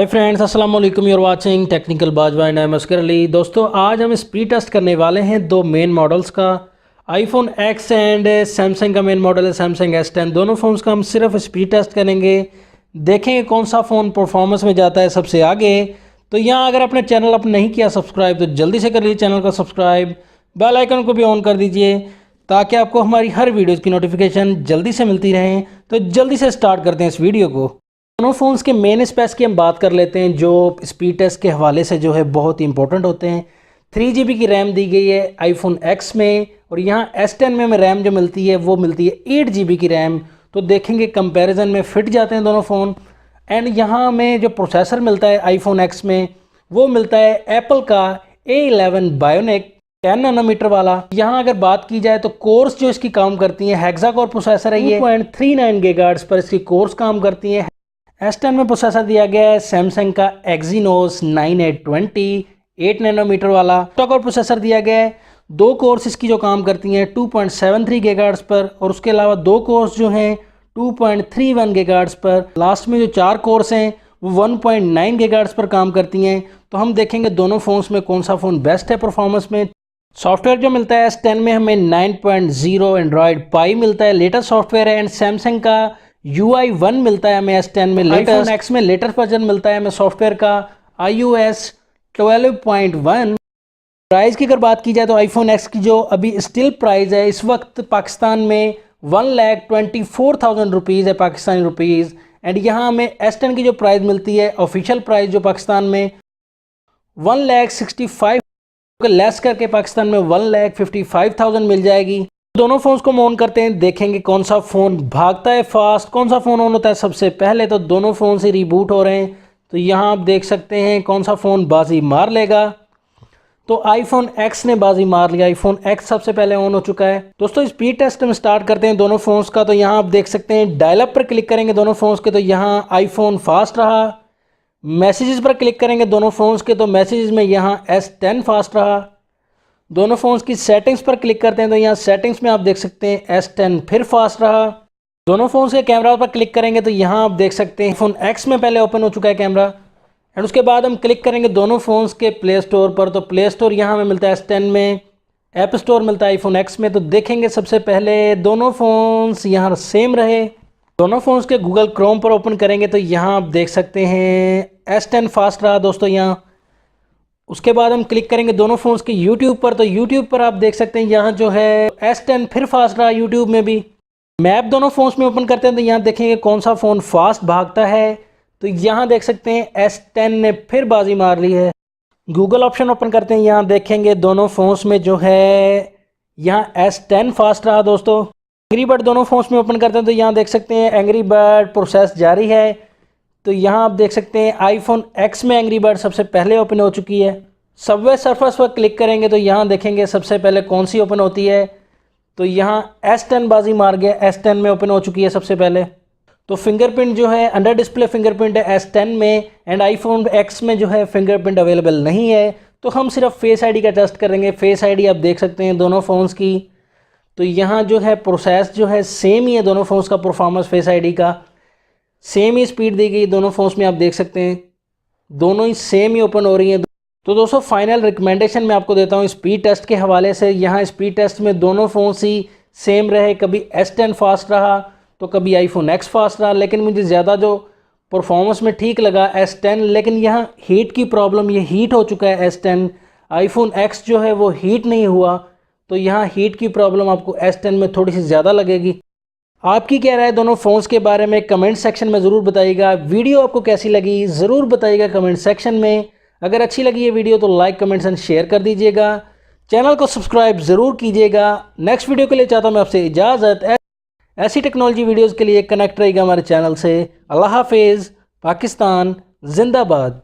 Hi friends, अस्सलाम वालेकुम। Your watching technical Bajwa and I am Oscar Ali. दोस्तों, आज हम स्पीड टेस्ट करने वाले हैं दो मेन मॉडल्स का, आईफोन एक्स एंड सैमसंग का मेन मॉडल है सैमसंग S10। दोनों फ़ोन्स का हम सिर्फ स्पीड टेस्ट करेंगे, देखेंगे कौन सा फ़ोन परफॉर्मेंस में जाता है सबसे आगे। तो यहाँ अगर आपने चैनल अपना नहीं किया सब्सक्राइब तो जल्दी से कर लीजिए चैनल का सब्सक्राइब, बेल आइकन को भी ऑन कर दीजिए ताकि आपको हमारी हर वीडियोज़ की नोटिफिकेशन जल्दी से मिलती रहे। तो जल्दी से स्टार्ट करते हैं इस वीडियो को। दोनों फ़ोन्स के मेन स्पेक्स की हम बात कर लेते हैं जो स्पीड टेस्ट के हवाले से जो है बहुत ही इंपॉर्टेंट होते हैं। 3GB की रैम दी गई है आईफोन एक्स में, और यहाँ S10 में रैम जो मिलती है वो मिलती है 8GB की रैम। तो देखेंगे कंपैरिजन में फिट जाते हैं दोनों फ़ोन। एंड यहाँ में जो प्रोसेसर मिलता है आईफोन एक्स में वो मिलता है एप्पल का A11 बायोनिक 10 नैनोमीटर वाला। यहाँ अगर बात की जाए तो कोर्स जो इसकी काम करती है, हेक्सा कोर प्रोसेसर है ये, 2.39 गीगाहर्ट्ज़ पर इसकी कोर्स काम करती है। S10 में प्रोसेसर दिया गया है सैमसंग का Exynos 9820 8 नैनोमीटर वाला। ऑक्टा-कोर प्रोसेसर दिया गया है। दो कोर्स इसकी जो काम करती हैं 2.73 गीगाहर्ट्ज़ पर, और उसके अलावा दो कोर्स जो हैं 2.31 गीगाहर्ट्ज़ पर। लास्ट में जो चार कोर्स हैं वो 1.9 गीगाहर्ट्ज़ पर काम करती हैं। तो हम देखेंगे दोनों फ़ोन्स में कौन सा फ़ोन बेस्ट है परफॉर्मेंस में। सॉफ्टवेयर जो मिलता है S10 में हमें 9.0 एंड्रॉयड पाई मिलता है, लेटेस्ट सॉफ्टवेयर है। एंड सैमसंग का UI1 मिलता है हमें S10 में। आईफोन एक्स में लेटेस्ट वर्जन मिलता है हमें सॉफ्टवेयर का iOS 12.1। प्राइस की अगर बात की जाए तो आईफोन एक्स की जो अभी स्टिल प्राइस है इस वक्त पाकिस्तान में 1,24,000 रुपीज़ है, पाकिस्तानी रुपीज़। एंड यहाँ हमें S10 की जो प्राइस मिलती है ऑफिशियल प्राइस जो पाकिस्तान में 1,65,000 लेस करके पाकिस्तान में 1,55,000 मिल जाएगी। दोनों फ़ोन्स को हम ऑन करते हैं, देखेंगे कौन सा फ़ोन भागता है फास्ट, कौन सा फ़ोन ऑन होता है सबसे पहले। तो दोनों फ़ोन से रिबूट हो रहे हैं। तो यहाँ आप देख सकते हैं कौन सा फ़ोन बाजी मार लेगा। तो आईफोन एक्स ने बाजी मार लिया, आईफोन एक्स सबसे पहले ऑन हो चुका है। दोस्तों, स्पीड टेस्ट हम स्टार्ट करते हैं दोनों फ़ोन्स का। तो यहाँ आप देख सकते हैं डायल अप पर क्लिक करेंगे दोनों फ़ोन्स के तो यहाँ आईफोन फास्ट रहा। मैसेजेस पर क्लिक करेंगे दोनों फ़ोन्स के तो मैसेजेस में यहाँ S10 फास्ट रहा। दोनों फ़ोन्स की सेटिंग्स पर क्लिक करते हैं तो यहाँ सेटिंग्स में आप देख सकते हैं S10 फिर फास्ट रहा। दोनों फ़ोन्स के कैमरा पर क्लिक करेंगे तो यहाँ आप देख सकते हैं फ़ोन एक्स में पहले ओपन हो चुका है कैमरा। एंड उसके बाद हम क्लिक करेंगे दोनों फ़ोन्स के प्ले स्टोर पर। तो प्ले स्टोर यहाँ हमें मिलता है S10 में, ऐप स्टोर मिलता है आईफोन एक्स में। तो देखेंगे सबसे पहले दोनों फ़ोन्स यहाँ सेम रहे। दोनों फ़ोन्स के गूगल क्रोम पर ओपन करेंगे तो यहाँ आप देख सकते हैं S10 फास्ट रहा दोस्तों यहाँ। उसके बाद हम क्लिक करेंगे दोनों फ़ोन्स के यूट्यूब पर। तो यूट्यूब पर आप देख सकते हैं यहाँ जो है S10 फिर फास्ट रहा यूट्यूब में भी। मैप दोनों फ़ोन्स में ओपन करते हैं तो यहाँ देखेंगे कौन सा फ़ोन फास्ट भागता है। तो यहाँ देख सकते हैं S10 ने फिर बाजी मार ली है। गूगल ऑप्शन ओपन करते हैं, यहाँ देखेंगे दोनों फ़ोन्स में जो है यहाँ S10 फास्ट रहा दोस्तों। एंग्री बर्ड दोनों फ़ोन्स में ओपन करते हैं तो यहाँ देख सकते हैं एंग्री बर्ड प्रोसेस जारी है। तो यहाँ आप देख सकते हैं आईफोन एक्स में एंग्री बर्ड सबसे पहले ओपन हो चुकी है। सबवे सर्फेस पर क्लिक करेंगे तो यहाँ देखेंगे सबसे पहले कौन सी ओपन होती है। तो यहाँ S10 बाजी मार गया, S10 में ओपन हो चुकी है सबसे पहले। तो फिंगरप्रिंट जो है अंडर डिस्प्ले फिंगरप्रिंट है S10 में, एंड आईफोन एक्स में जो है फिंगरप्रिंट अवेलेबल नहीं है। तो हम सिर्फ फेस आईडी का टेस्ट करेंगे। फेस आईडी आप देख सकते हैं दोनों फ़ोन्स की। तो यहाँ जो है प्रोसेस जो है सेम ही है, दोनों फ़ोन्स का परफॉर्मेंस फेस आईडी का सेम ही स्पीड दी गई दोनों फ़ोन्स में। आप देख सकते हैं दोनों ही सेम ही ओपन हो रही हैं। तो दोस्तों, फाइनल रिकमेंडेशन मैं आपको देता हूँ स्पीड टेस्ट के हवाले से। यहाँ स्पीड टेस्ट में दोनों फ़ोन्स ही सेम रहे, कभी S10 फास्ट रहा तो कभी आईफोन एक्स फास्ट रहा। लेकिन मुझे ज़्यादा जो परफॉर्मेंस में ठीक लगा S10। लेकिन यहाँ हीट की प्रॉब्लम, ये हीट हो चुका है S10। आईफोन एक्स जो है वो हीट नहीं हुआ। तो यहाँ हीट की प्रॉब्लम आपको S10 में थोड़ी सी ज़्यादा लगेगी। आपकी क्या राय दोनों फ़ोन्स के बारे में कमेंट सेक्शन में ज़रूर बताइएगा। वीडियो आपको कैसी लगी ज़रूर बताइएगा कमेंट सेक्शन में। अगर अच्छी लगी ये वीडियो तो लाइक कमेंट्स एंड शेयर कर दीजिएगा। चैनल को सब्सक्राइब ज़रूर कीजिएगा। नेक्स्ट वीडियो के लिए चाहता हूँ मैं आपसे इजाज़त। ऐसी टेक्नोलॉजी वीडियोज़ के लिए कनेक्ट रहिएगा हमारे चैनल से। अल्लाह हाफिज़। पाकिस्तान जिंदाबाद।